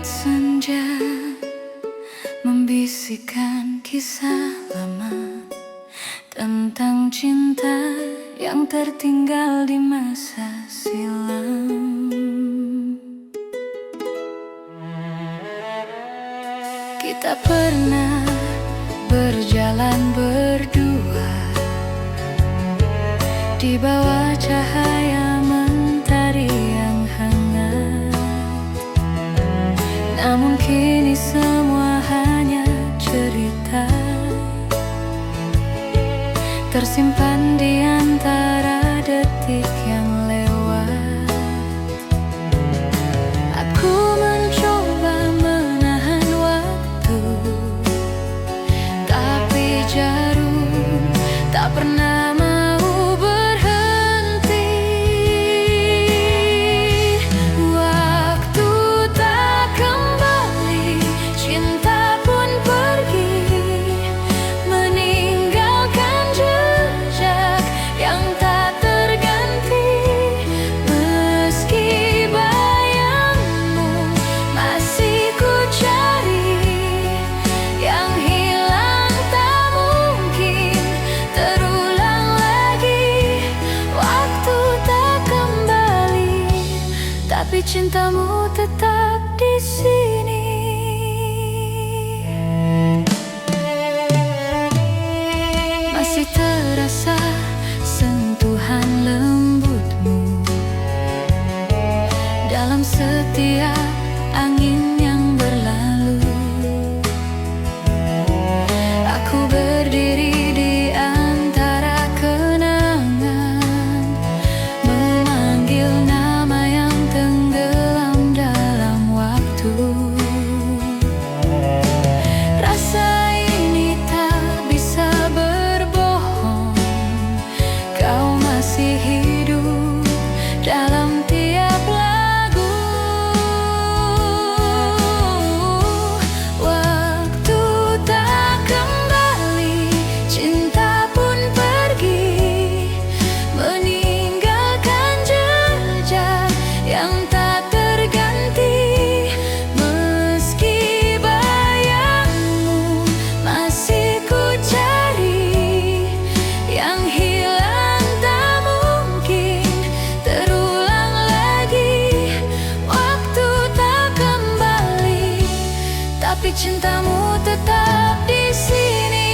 langit senja membisikkan kisah lama tentang cinta yang tertinggal di masa silam. Kita pernah berjalan berdua di bawah cahaya mentari yang hangat. Namun kini semua hanya cerita tersimpan di antara detik yang lewat. Aku mencoba menahan waktu, tapi jarum tak pernah mau berhenti. Waktu tak kembali, cinta pun pergi, meninggalkan jejak yang tak terganti. Meski bayangmu masih ku cari, yang hilang tak mungkin terulang lagi. Waktu tak kembali, tapi cintamu tetap di sini. Masih terasa sentuhan lembutmu dalam setiap angin yang berlalu. Aku berdiri di antara kenangan, memanggil nama yang tenggelam dalam waktu. Rasa ini tak bisa berbohong, kau masih hidup dalam tiap lagu. Waktu tak kembali, cinta pun pergi, meninggalkan jejak yang tak terganti. Meski bayangmu masih ku cari, yang hilang tak mungkin terulang lagi. Waktu tak kembali, tapi cintamu tetap di sini.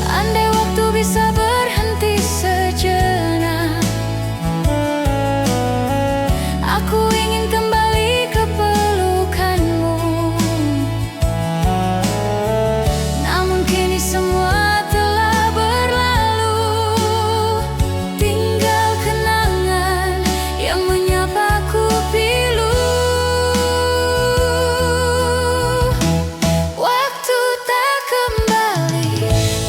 Andai waktu bisa berhenti sejenak, aku ingin kembali ke pelukanmu. Namun kini semua telah berlalu, tinggal kenangan yang menyapaku pilu. Waktu tak kembali,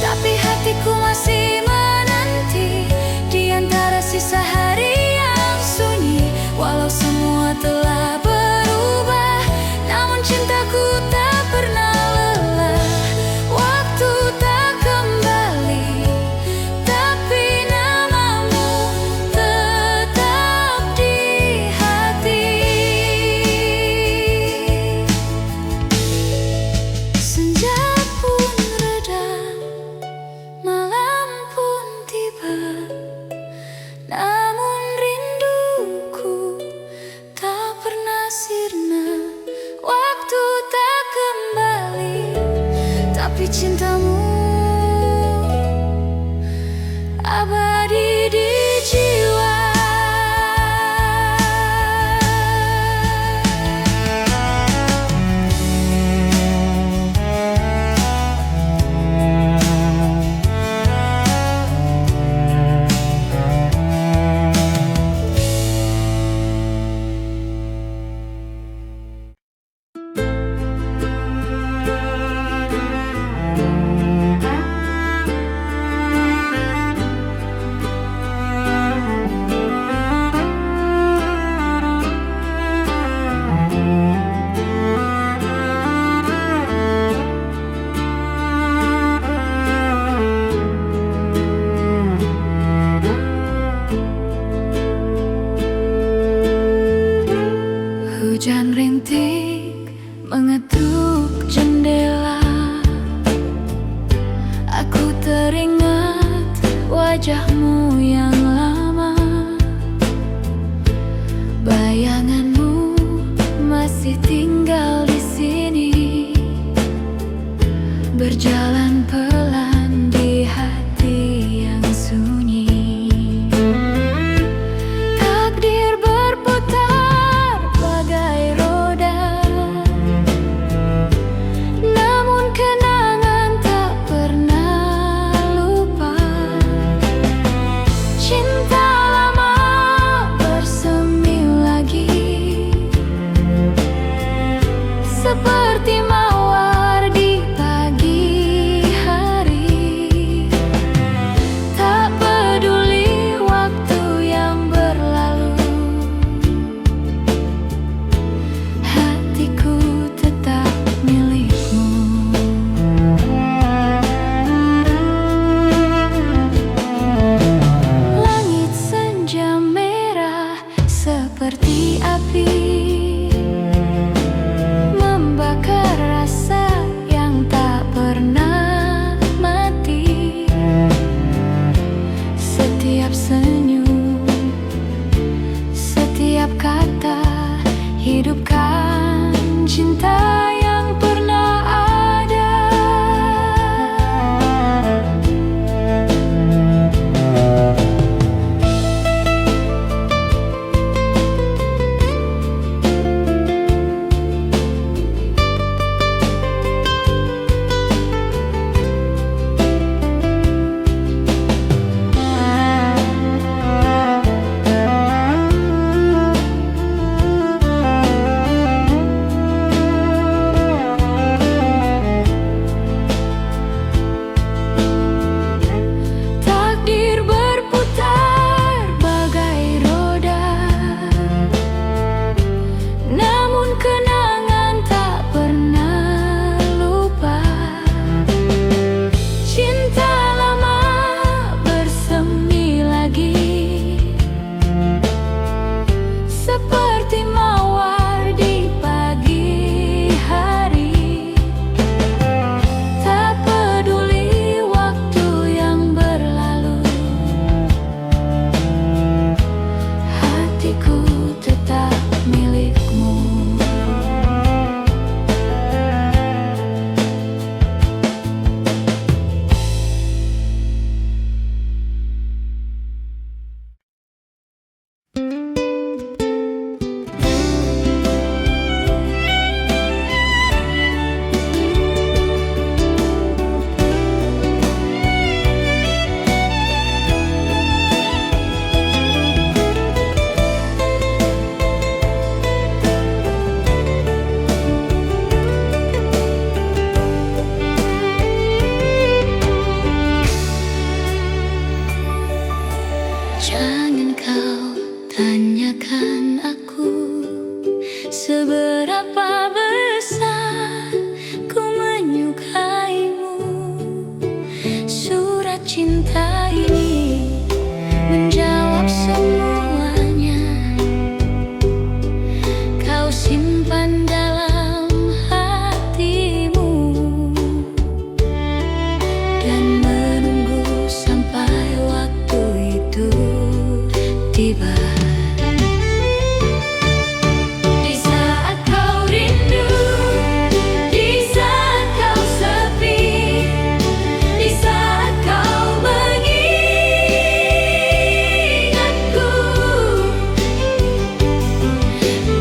tapi hatiku masih menanti di antara sisa hari yang sunyi. Walau semua telah berubah, namun cintaku tak pernah lelah. Waktu tak kembali, tapi namamu tetap di hati. Senja pun reda, malam pun tiba, namun rinduku tak pernah sirna. Waktu tak kembali, tapi cintamu abadi di jiwa. menghidupkan cinta yang pernah ada. Jangan kau tanyakan aku seberapa besar ku menyukaimu. Surat cinta ini menjawab semuanya. Kau simpan dalam hatimu dan menunggu sampai waktu itu tiba. Di saat kau rindu, di saat kau sepi, di saat kau mengingatku,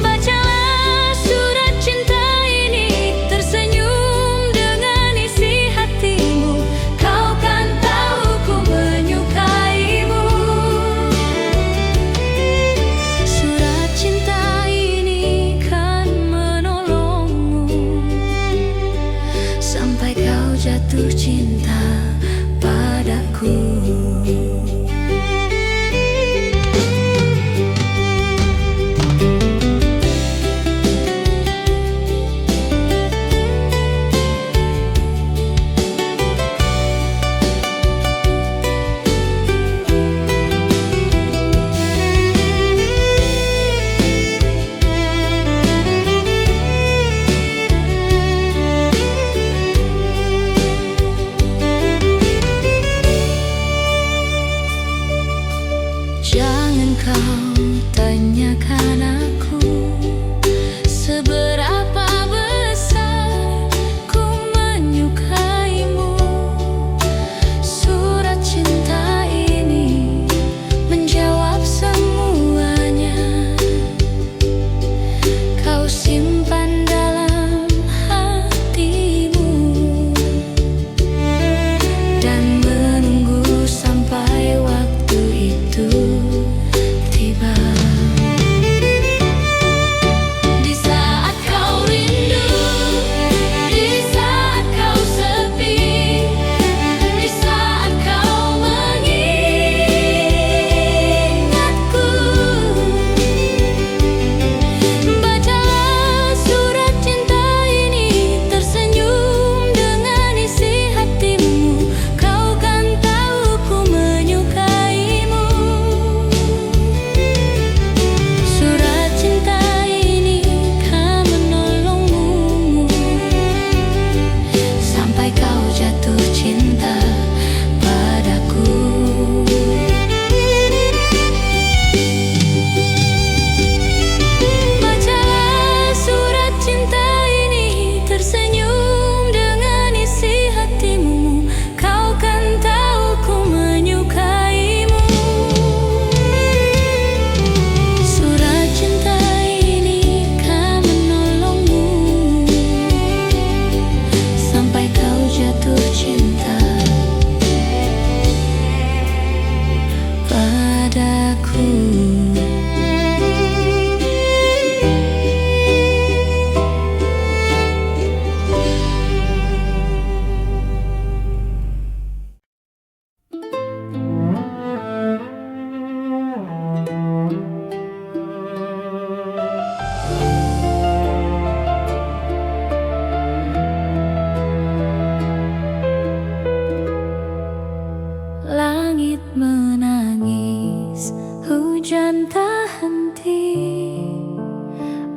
bacalah surat cinta ini, tersenyum dengan isi hatimu. Kau kan tahu ku menyukaimu. Surat cinta ini kan menolongmu sampai kau jatuh cinta padaku. Jangan kau tanyakan aku seberapa besar ku menyukaimu. Surat cinta ini menjawab semuanya. Kau simpan dalam hatimu dan menunggu sampai waktu itu tiba. Langit menangis, hujan tak henti.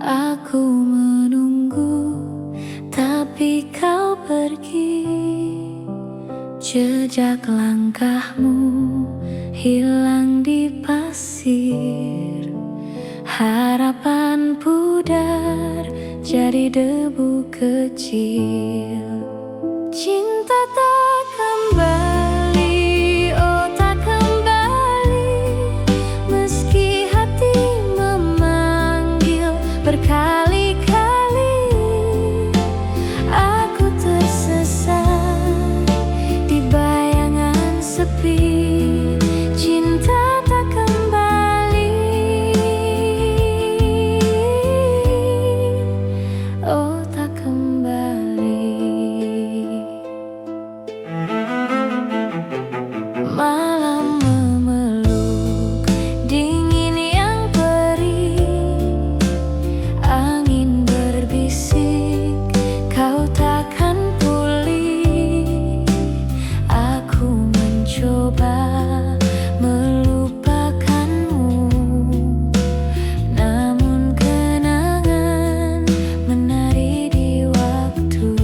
Aku menunggu, tapi kau pergi. Jejak langkahmu hilang di pasir. Harapan pudar jadi debu kecil. Cinta tak kembali, oh tak kembali. Meski hati memanggil berkali-kali, aku tersesat di bayangan sepi. Cinta tak kembali, oh tak kembali. Malam memeluk, dingin yang perih. Angin berbisik, kau takkan pulih. Aku mencoba melupakanmu, namun kenangan menari di waktu.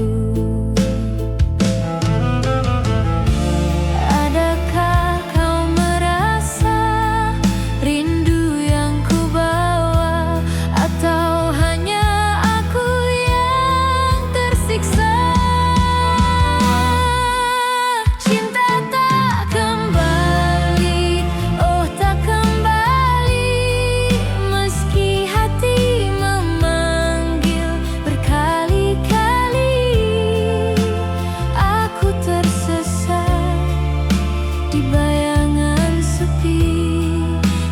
Adakah kau merasa rindu yang ku bawa, atau hanya aku yang tersiksa? Cinta tak kembali, oh tak kembali. Meski hati memanggil berkali-kali, aku tersesat di bayangan sepi.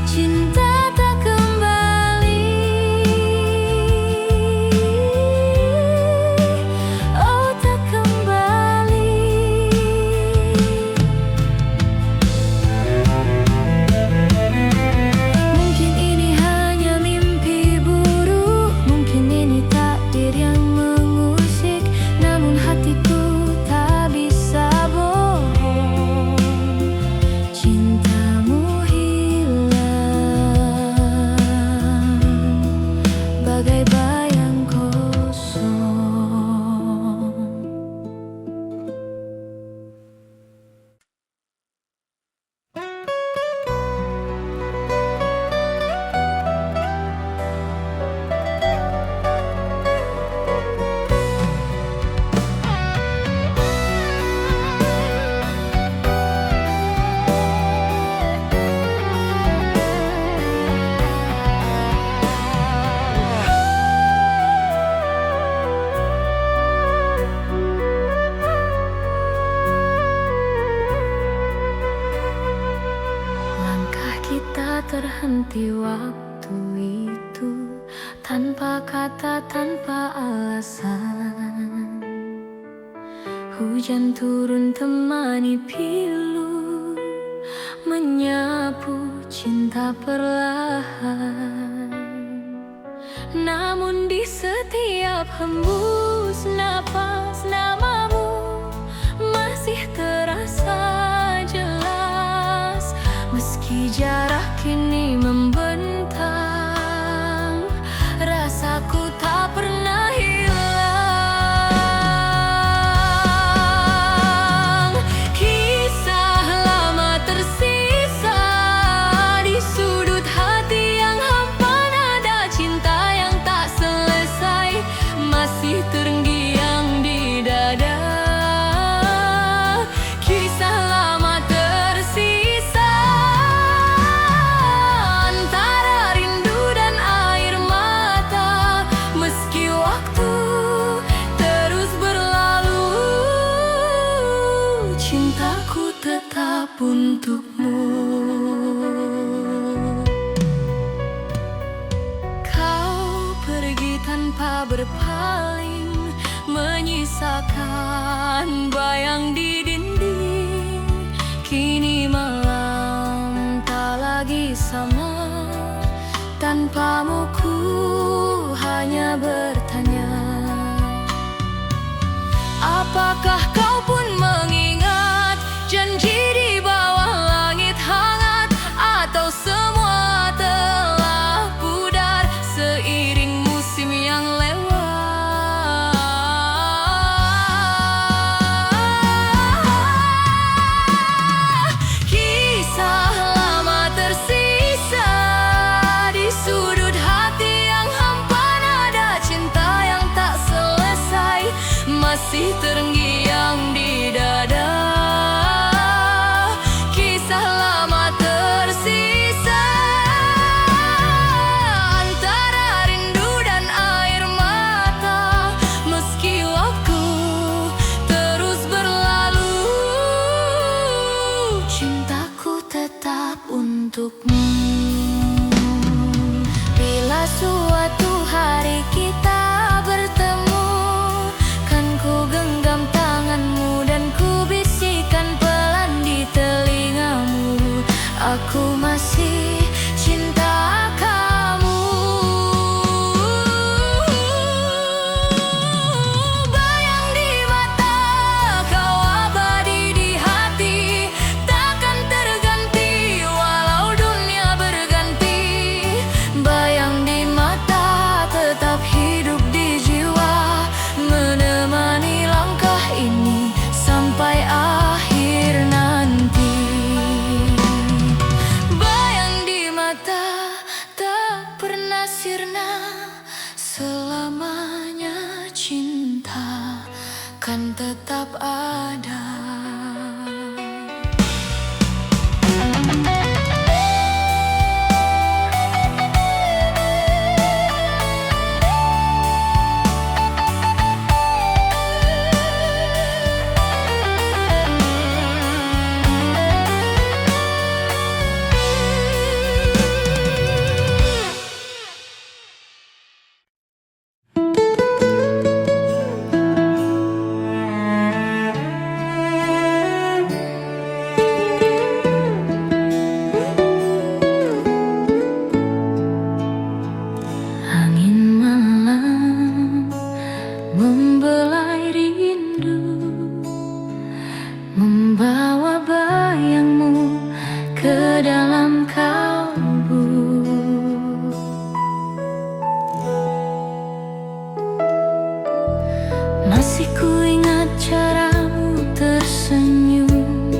Cinta tak kembali, oh tak kembali. Mungkin ini hanya mimpi buruk, mungkin ini takdir yang mengusik, namun hatiku tak bisa bohong. Cintamu hilang bagai bayang kosong. Langkah kita terhenti waktu itu, tanpa kata, tanpa alasan. Hujan turun temani pilu, menyapu cinta perlahan. Namun di setiap hembus napas, namamu masih terasa jelas. Meski jarak kini membentang, rasaku tak pernah hilang. Kisah lama tersisa di sudut hati yang hampa. Nada cinta yang tak selesai masih terngiang di dada. Kisah lama tersisa antara rindu dan air mata. Tanpamu ku hanya bertanya, apakah kau pun mengingat janji di bawah langit hangat? Atau semua telah pudar seiring musim yang lewat? Kisah lama tersisa di sudut hati yang hampa, nada cinta yang tak selesai masih terngiang di dada. Kisah lama tersisa antara rindu dan air mata, meski waktu terus berlalu, cintaku tetap untukmu. Bila suatu hari kita bertemu, kan ku genggam tanganmu dan ku bisikan pelan di telingamu, aku masih cinta kamu. Bayang di mata, kau abadi di hati, takkan terganti walau dunia berganti. Bayang di mata, tetap hidup di jiwa, menemani langkah ini sampai akhir nanti. Bayang di mata, tak pernah sirna, selamanya cinta kan tetap ada. Angin malam membelai rindu, membawa bayangmu ke dalam kalbu. Masih ku ingat caramu tersenyum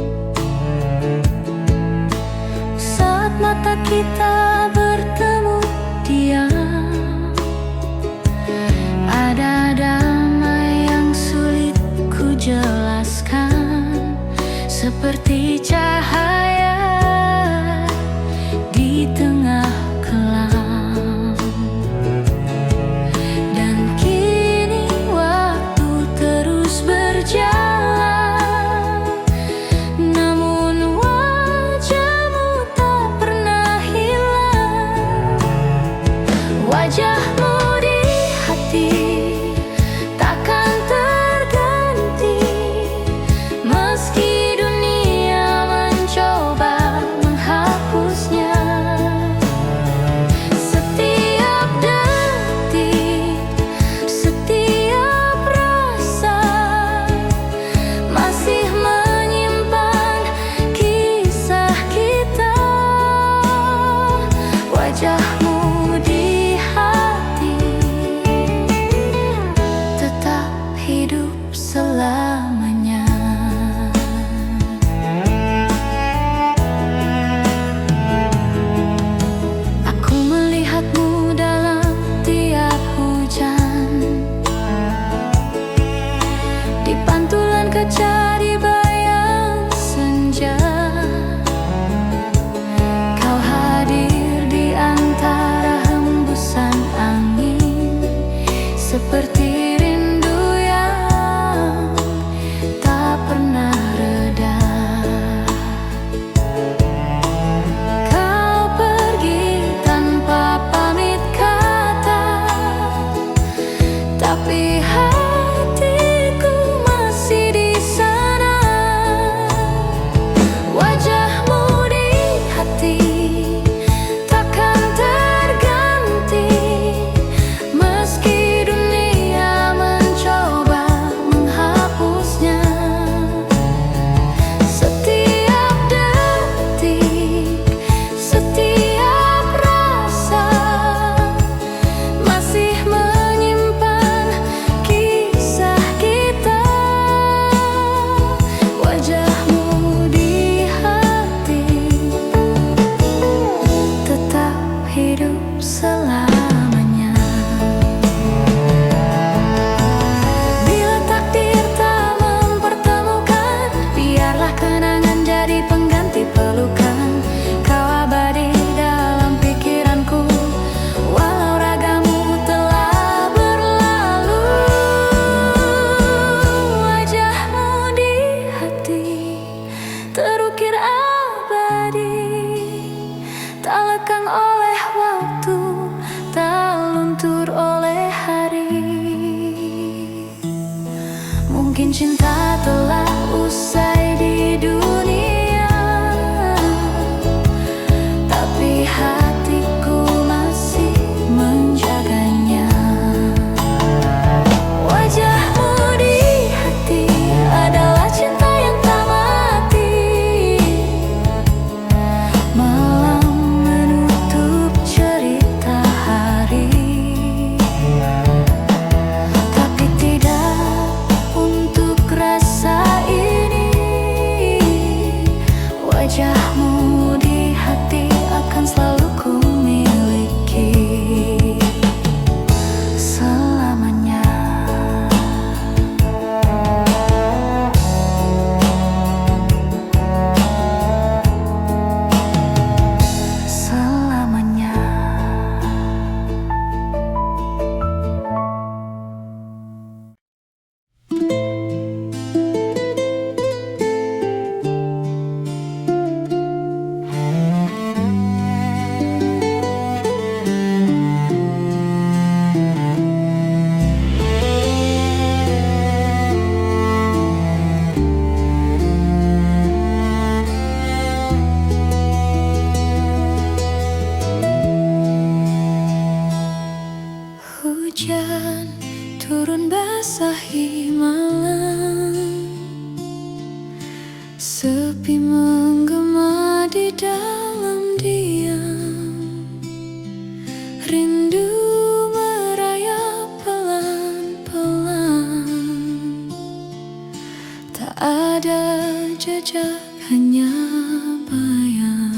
saat mata kita bertemu diam. Ada damai yang sulit ku jelaskan, seperti cahaya di tengah kelam. Dan kini waktu terus berjalan, namun wajahmu tak pernah hilang. Wajahmu di hati takkan terganti, meski dunia mencoba menghapusnya. Setiap detik, setiap rasa masih menyimpan kisah kita. Wajahmu di hati tetap hidup selamanya. Aku melihatmu dalam tiap hujan, di pantulan kaca di bayang senja. Kau hadir di antara selamanya. Bila takdir tak mempertemukan, biarlah kenangan jadi pengganti pelukan. Kau abadi dalam pikiranku, walau ragamu telah berlalu. Wajahmu di hati terukir abadi, tak lekang oleh waktu, tak luntur oleh hari. Mungkin cinta telah usai di dunia, tapi hatiku masih menjaganya. Wajahmu di hati adalah cinta yang tak mati, malam menutup cerita hari. Tapi tidak untuk rasa ini, wajahmu di hati akan selalu ku miliki selamanya. Selamanya. Hujan turun basahi malam, sepi menggema di dalam diam. Rindu merayap pelan-pelan, tak ada jejak, hanya bayang.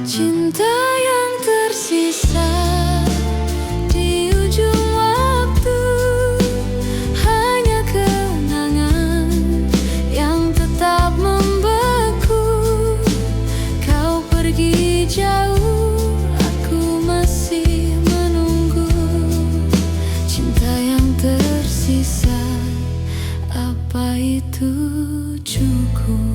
Cinta yang tersisa di ujung waktu, hanya kenangan yang tetap membeku. Kau pergi jauh, aku masih menunggu. Cinta yang tersisa, apa itu cukup?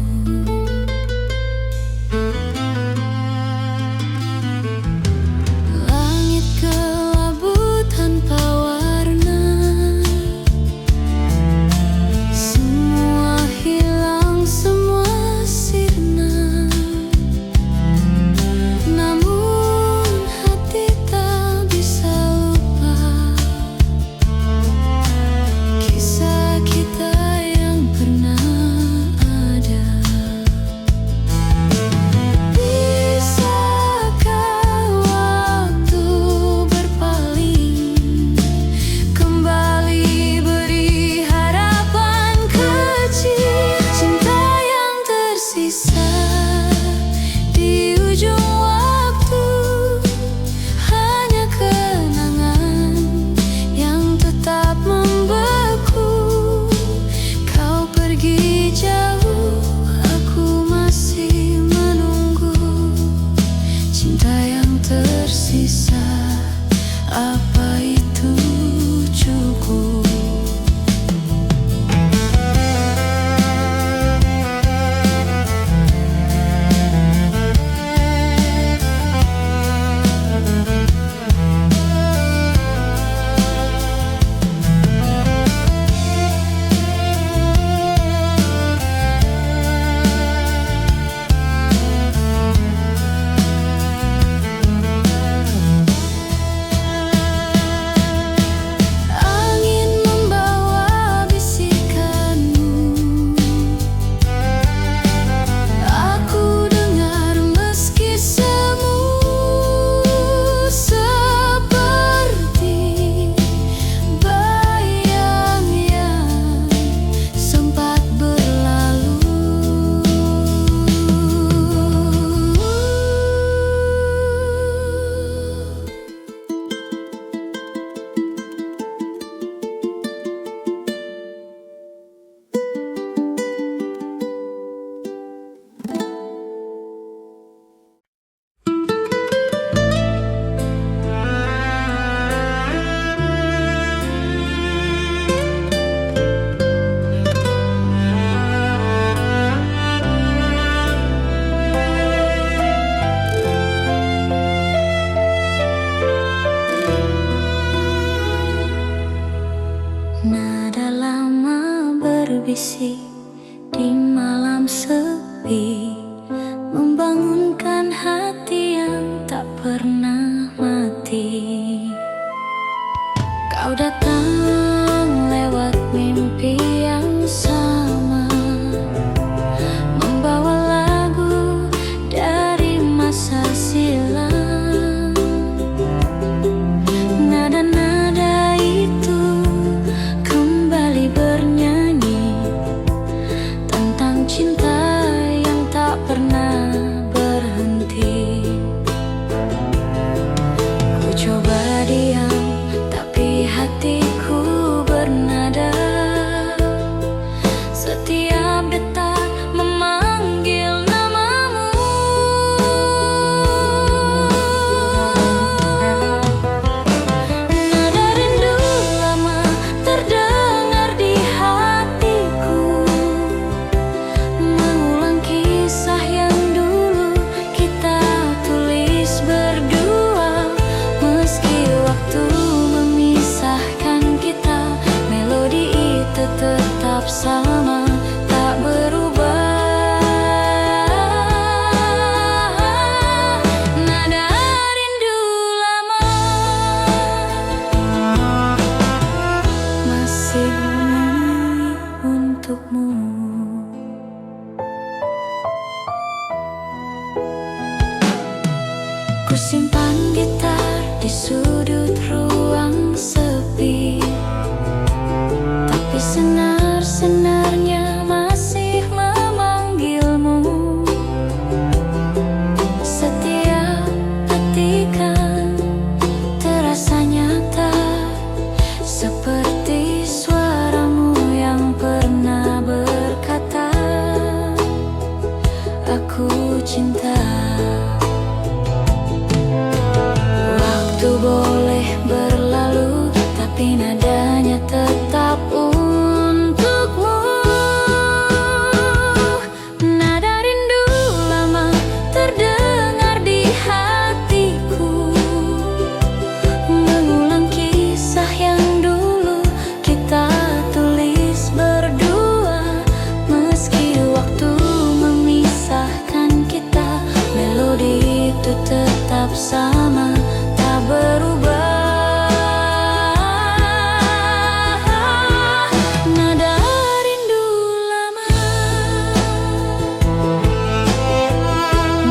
hati yang tak pernah mati. Kau datang lewat mimpi yang sama, membawa lagu dari masa silam. Nada-nada itu kembali bernyanyi tentang cinta yang tak pernah berhenti. Ku coba diam, tapi hatiku bernada. Setiap detak memanggil namamu. Nada rindu lama terdengar di hatiku, mengulang kisah yang dulu kita tulis berdua. Meski waktu memisahkan kita, melodi itu tetap sama, tak berubah. Nada rindu lama masih bernyanyi untukmu. Ku simpan gitar di sudut ruang sepi, tapi senar-senarnya masih memanggilmu. Setiap petikan terasa nyata, seperti suaramu yang pernah berkata, aku cinta. Waktu boleh berlalu, tapi nadanya tetap untukmu. Nada rindu lama terdengar di hatiku, mengulang kisah yang dulu kita tulis berdua. Meski waktu memisahkan kita, melodi itu tetap sama, tak berubah. Nada rindu lama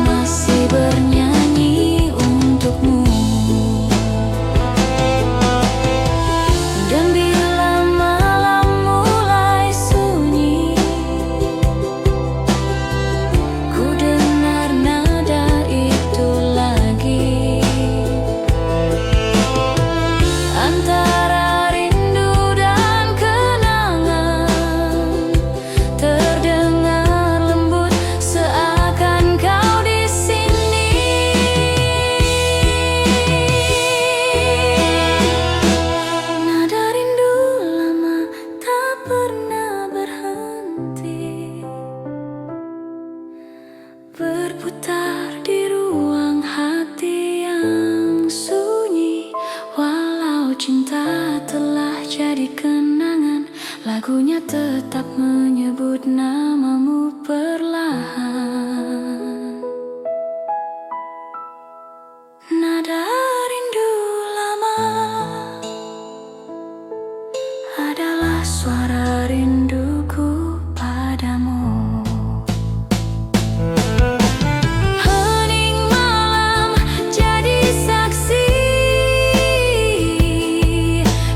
masih bernyanyi untukmu. Dan bila malam mulai sunyi, ku dengar nada itu lagi. Antara rindu dan kenangan, terdengar lembut seakan kau di sini. Nada rindu lama tak pernah berhenti, berputar di ruang hati yang sunyi. Walau cinta telah jadi kenangan, lagunya tetap menyebut namamu perlahan. Nada rindu lama adalah suara rinduku padamu. Hening malam jadi saksi,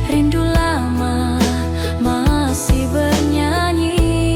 rindu lama masih bernyanyi.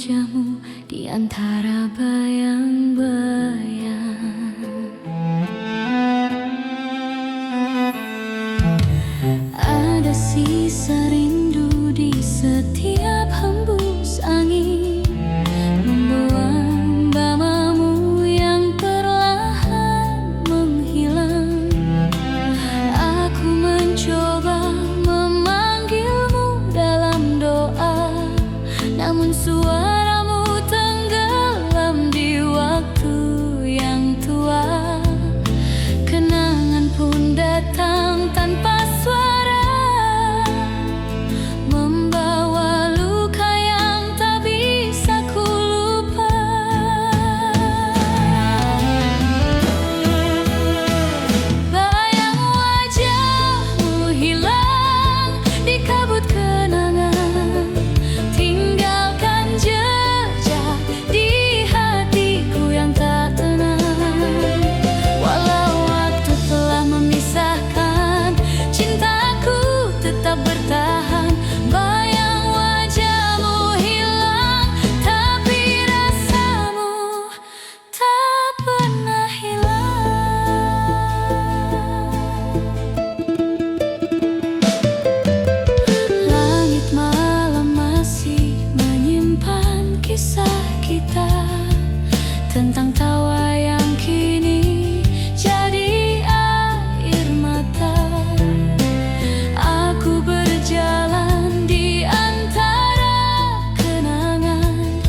wajahmu di antara bayang-bayang. Ada sisa rindu di setiap hembus angin, membawa bamamu yang perlahan menghilang. Aku mencoba memanggilmu dalam doa, namun suaramu tenggelam di waktu yang tua. Kenangan pun datang tanpa suara, membawa luka yang tak bisa ku lupa. Bayang wajahmu hilang di kabut kenangan, tinggalkan jejak di hatiku yang tak tenang. Walau waktu telah memisahkan, cintaku tetap bertahan. Bayang wajahmu hilang, tapi rasamu tak pernah hilang. Langit malam masih menyimpan kisah kita, tentang tawa yang kini jadi air mata. Aku berjalan di antara kenangan,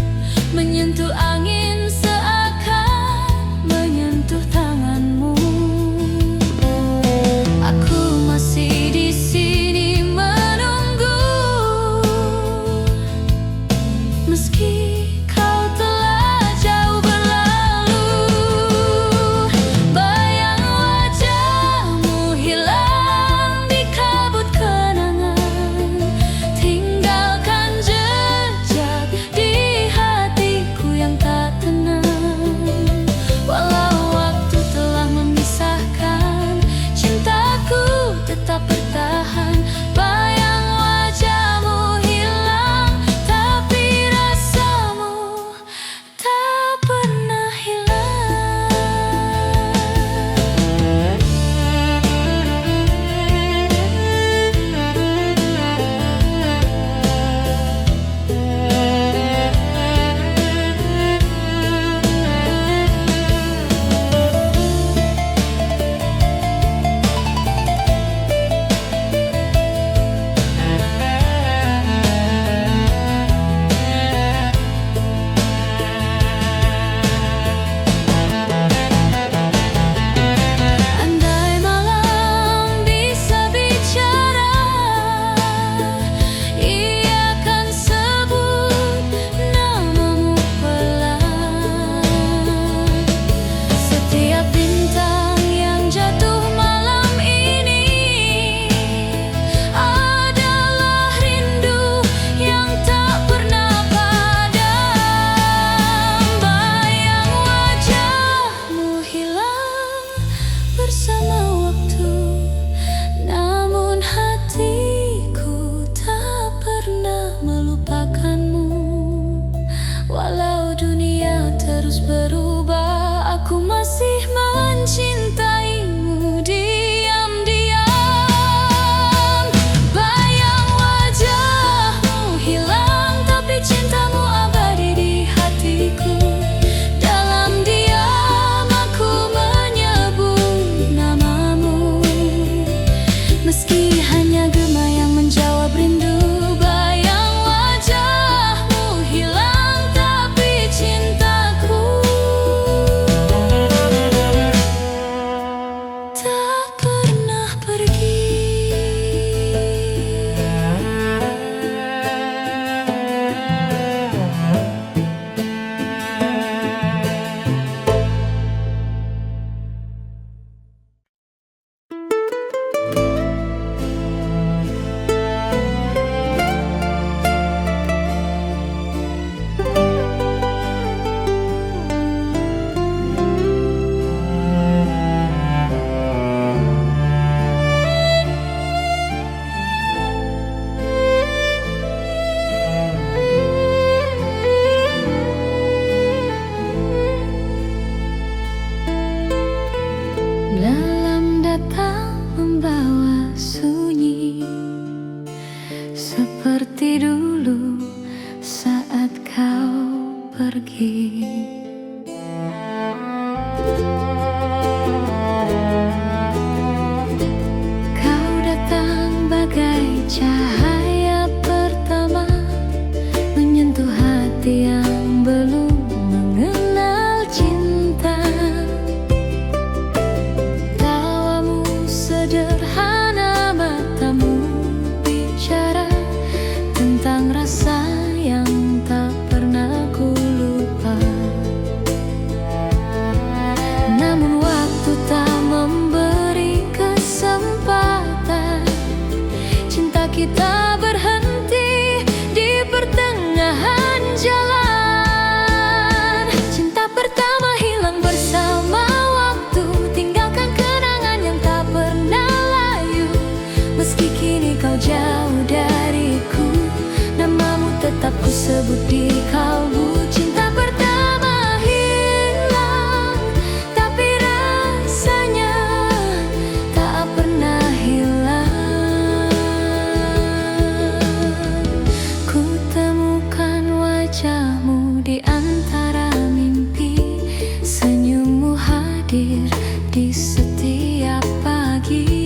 menyentuh angin seakan menyentuh tanganmu. Aku masih di sini menunggu, meski kau telah jauh berlalu. Bayang wajahmu hilang di kabut kenangan, tinggalkan jejak di hatiku yang tak tenang. Walau waktu telah memisahkan, cintaku tetap bertahan. Bayang wajahmu hilang, tapi rasamu tak pernah Andai malam bisa bicara, ia akan sebut namamu pelan. Setiap bintang yang jatuh malam ini adalah rindu yang tak pernah padam. Bayang wajahmu hilang bersama waktu, namun hatiku tak pernah melupakanmu. Walau dunia terus berubah, aku masih mencintaimu diam-diam. Bayang wajahmu hilang, tapi cintamu abadi di hatiku. Dalam diam aku menyebut namamu, meski hanya gema yang menjawab rindu. Bayang wajahmu hilang, tapi cintaku kau pergi. Kau datang bagai cahaya pertama, menyentuh hati yang belum mengenal cinta. Tawamu sederhana, matamu bicara tentang rasa yang tak pernah ku lupa. Namun waktu tak memberi kesempatan, cinta kita berhenti di pertengahan jalan. Cinta pertama hilang bersama waktu, tinggalkan kenangan yang tak pernah layu. Meski kini kau jauh dariku, namamu tetap ku sebut di kalbu. Cinta pertama hilang, tapi rasanya tak pernah hilang. Ku temukan wajahmu di antara mimpi, senyummu hadir di setiap pagi.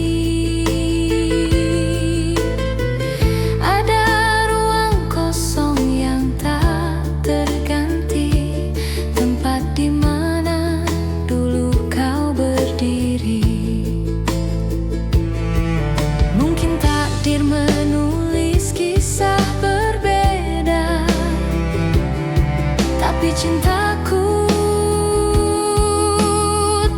Menulis kisah berbeda, tapi cintaku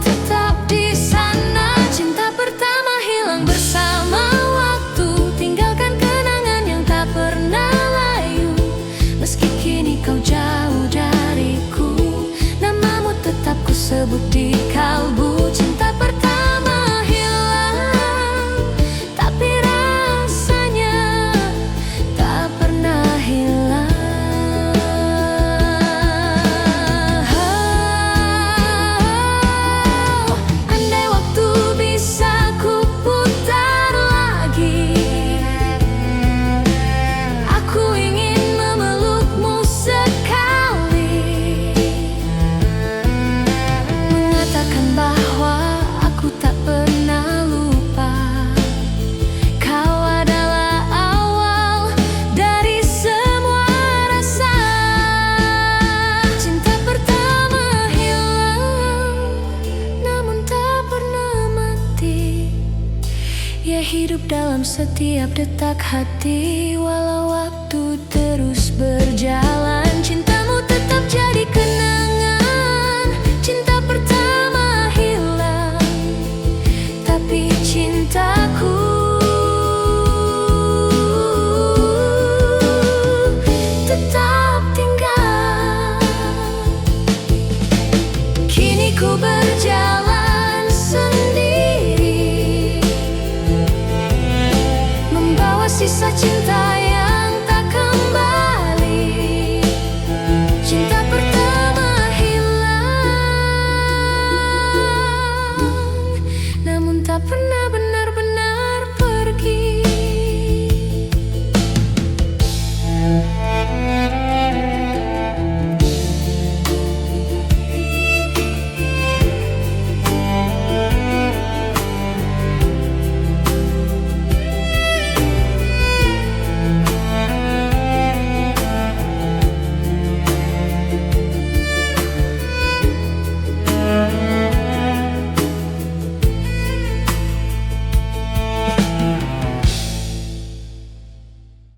tetap di sana. Cinta pertama hilang bersama waktu, tinggalkan kenangan yang tak pernah layu. Meski kini kau jauh dariku, namamu tetap ku sebut di kalbu. Cinta pertama hilang, tapi ia hidup dalam setiap detak hati, walau waktu terus berjalan.